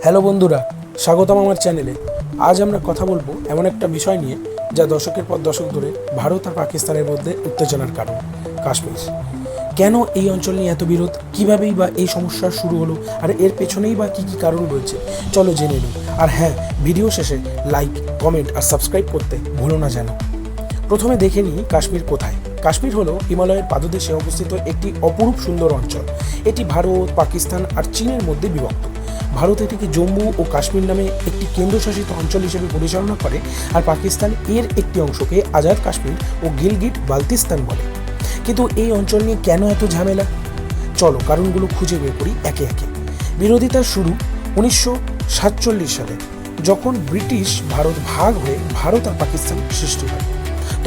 Hello বন্ধুরা, স্বাগতম আমার চ্যানেলে। আজ আমরা কথা বলবো এমন একটা বিষয় নিয়ে যা দশকের পর দশক ধরে ভারত আর পাকিস্তানের মধ্যে উত্তেজনার কারণ, কাশ্মীর। কেন এই অঞ্চল নিয়ে এত বিরোধ, কীভাবেই বা এই সমস্যা শুরু হলো, আর এর পেছনেই বা কী কী কারণ রয়েছে, চলো জেনে নিই। আর হ্যাঁ, ভিডিও শেষে লাইক, কমেন্ট আর সাবস্ক্রাইব করতে ভুলো না যেন। প্রথমে দেখে নিই কাশ্মীর কোথায়। কাশ্মীর হলো হিমালয়ের পাদদেশে অবস্থিত একটি অপরূপ সুন্দর অঞ্চল। এটি ভারত, পাকিস্তান আর চীনের মধ্যে বিভক্ত। ভারত এটিকে জম্মু ও কাশ্মীর নামে একটি কেন্দ্রশাসিত অঞ্চল হিসেবে পরিচালনা করে, আর পাকিস্তান এর একটি অংশকে আজাদ কাশ্মীর ও গিলগিট বালতিস্তান বলে। কিন্তু এই অঞ্চল নিয়ে কেন এত ঝামেলা, চলো কারণগুলো খুঁজে বের করি একে একে। বিরোধিতার শুরু 1947 সালে, যখন ব্রিটিশ ভারত ভাগ হয়ে ভারত আর পাকিস্তান সৃষ্টি হয়।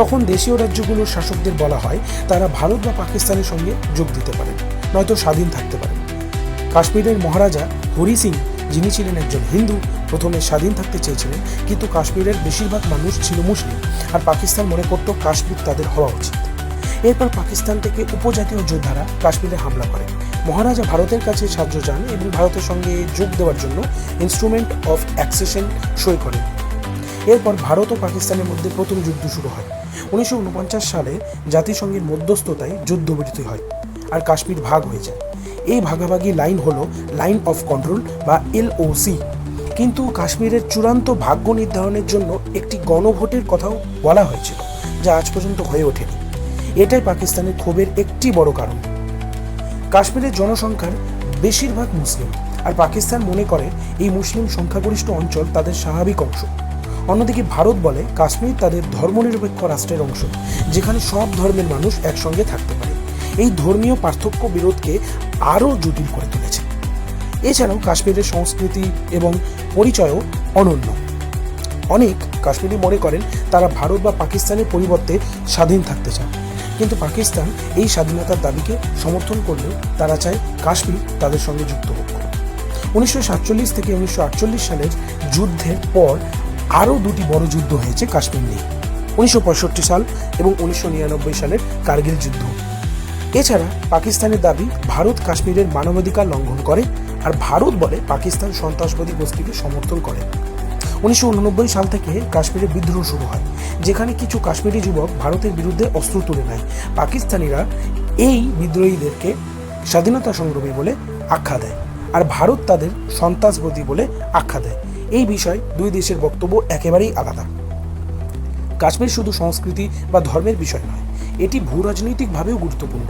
তখন দেশীয় রাজ্যগুলোর শাসকদের বলা হয় তারা ভারত বা পাকিস্তানের সঙ্গে যোগ দিতে পারেন, নয়তো স্বাধীন থাকতে পারেন। কাশ্মীরের মহারাজা হরি সিং, যিনি ছিলেন একজন হিন্দু, প্রথমে স্বাধীন থাকতে চেয়েছিলেন, কিন্তু কাশ্মীরের বেশিরভাগ মানুষ ছিল মুসলিম, আর পাকিস্তান মনে করত কাশ্মীর তাদের হওয়া উচিত। এরপর পাকিস্তান থেকে উপজাতীয় যোদ্ধারা কাশ্মীরে হামলা করে। মহারাজা ভারতের কাছে সাহায্য চান এবং ভারতের সঙ্গে যোগ দেওয়ার জন্য ইনস্ট্রুমেন্ট অফ অ্যাক্সেশন সই করেন। এরপর ভারত ও পাকিস্তানের মধ্যে প্রথম যুদ্ধ শুরু হয়। 1949 সালে জাতিসংঘের মধ্যস্থতায় যুদ্ধবিরতি হয় আর কাশ্মীর ভাগ হয়ে যায়। এই ভাগাভাগি লাইন হলো লাইন অফ কন্ট্রোল বা LOC। কিন্তু কাশ্মীরের চূড়ান্ত ভাগ্য নির্ধারণের জন্য একটি গণভোটের কথাও বলা হয়েছিল, যা আজ পর্যন্ত হয়ে ওঠেনি। এটাই পাকিস্তানের ক্ষোভের একটি বড় কারণ। কাশ্মীরের জনসংখ্যার বেশিরভাগ মুসলিম, আর পাকিস্তান মনে করে এই মুসলিম সংখ্যাগরিষ্ঠ অঞ্চল তাদের স্বাভাবিক অংশ। অন্যদিকে ভারত বলে কাশ্মীর তাদের ধর্মনিরপেক্ষ রাষ্ট্রের অংশ, যেখানে সব ধর্মের মানুষ একসঙ্গে থাকতে পারে। এই ধর্মীয় পার্থক্য বিরোধকে আরও জটিল করে তুলেছে। এছাড়াও কাশ্মীরের সংস্কৃতি এবং পরিচয়ও অনন্য। অনেক কাশ্মীরি মনে করেন তারা ভারত বা পাকিস্তানের পরিবর্তে স্বাধীন থাকতে চান, কিন্তু পাকিস্তান এই স্বাধীনতার দাবিকে সমর্থন করলেও তারা চায় কাশ্মীর তাদের সঙ্গে যুক্ত হোক। 1947 থেকে 1948 সালের যুদ্ধের পর আরও দুটি বড় যুদ্ধ হয়েছে কাশ্মীর নিয়ে, 1965 সাল এবং 1999 সালের কার্গিল যুদ্ধ। এছাড়া পাকিস্তানের দাবি ভারত কাশ্মীরের মানবাধিকার লঙ্ঘন করে, আর ভারত বলে পাকিস্তান সন্ত্রাসবাদী গোষ্ঠীকে সমর্থন করে। 1989 সাল থেকে কাশ্মীরে বিদ্রোহ শুরু হয়, যেখানে কিছু কাশ্মীরি যুবক ভারতের বিরুদ্ধে অস্ত্র তুলে নেয়। পাকিস্তানিরা এই বিদ্রোহীদেরকে স্বাধীনতা সংগ্রামী বলে আখ্যা দেয়, আর ভারত তাদের সন্ত্রাসবাদী বলে আখ্যা দেয়। এই বিষয়ে দুই দেশের বক্তব্য একেবারেই আলাদা। কাশ্মীর শুধু সংস্কৃতি বা ধর্মের বিষয় নয়, এটি ভূরাজনৈতিকভাবেও গুরুত্বপূর্ণ।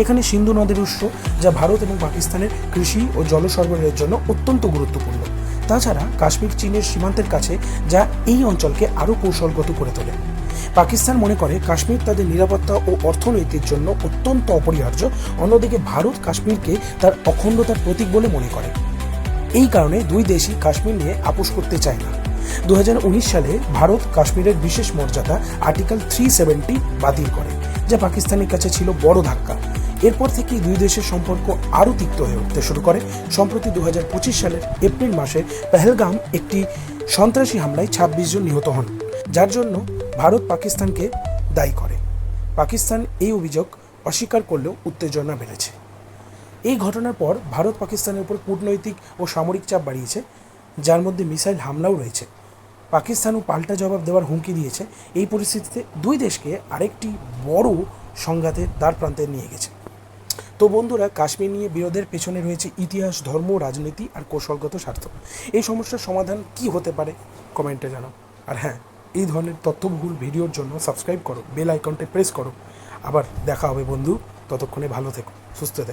এখানে সিন্ধু নদের উৎস, যা ভারত এবং পাকিস্তানের কৃষি ও জল সরবরাহের জন্য অত্যন্ত গুরুত্বপূর্ণ। তাছাড়া কাশ্মীর চীনের সীমান্তের কাছে, যা এই অঞ্চলকে আরও কৌশলগত করে তোলে। পাকিস্তান মনে করে কাশ্মীর তাদের নিরাপত্তা ও অর্থনীতির জন্য অত্যন্ত অপরিহার্য। অন্যদিকে ভারত কাশ্মীরকে তার অখণ্ডতার প্রতীক বলে মনে করে। এই কারণে দুই দেশই কাশ্মীর নিয়ে আপোষ করতে চায় না। 2019 সালে ভারত কাশ্মীরের বিশেষ মর্যাদা আর্টিকেল 370 বাতিল করে, যা পাকিস্তানের কাছে ছিল বড় ধাক্কা। এরপর থেকেই দুই দেশের সম্পর্ক আরও তিক্ত হয়ে উঠতে শুরু করে। সম্প্রতি 2025 সালের এপ্রিল মাসে পেহেলগাম একটি সন্ত্রাসী হামলায় 26 জন নিহত হন, যার জন্য ভারত পাকিস্তানকে দায়ী করে। পাকিস্তান এই অভিযোগ অস্বীকার করলেও উত্তেজনা বেড়েছে। এই ঘটনার পর ভারত পাকিস্তানের উপর কূটনৈতিক ও সামরিক চাপ বাড়িয়েছে, যার মধ্যে মিসাইল হামলাও রয়েছে। পাকিস্তানও পাল্টা জবাব দেওয়ার হুমকি দিয়েছে। এই পরিস্থিতিতে দুই দেশকে আরেকটি বড় সংঘাতের দ্বার প্রান্তে নিয়ে গেছে। তো বন্ধুরা, কাশ্মীর নিয়ে বিরোধের পেছনে রয়েছে ইতিহাস, ধর্ম, রাজনীতি আর কৌশলগত স্বার্থ। এই সমস্যার সমাধান কি হতে পারে কমেন্টে জানাও। আর হ্যাঁ, এই ধরনের তথ্যবহুল ভিডিওর জন্য সাবস্ক্রাইব করো, বেল আইকনটা প্রেস করো। আবার দেখা হবে বন্ধু, ততক্ষণে ভালো থেকো, সুস্থ থেকো।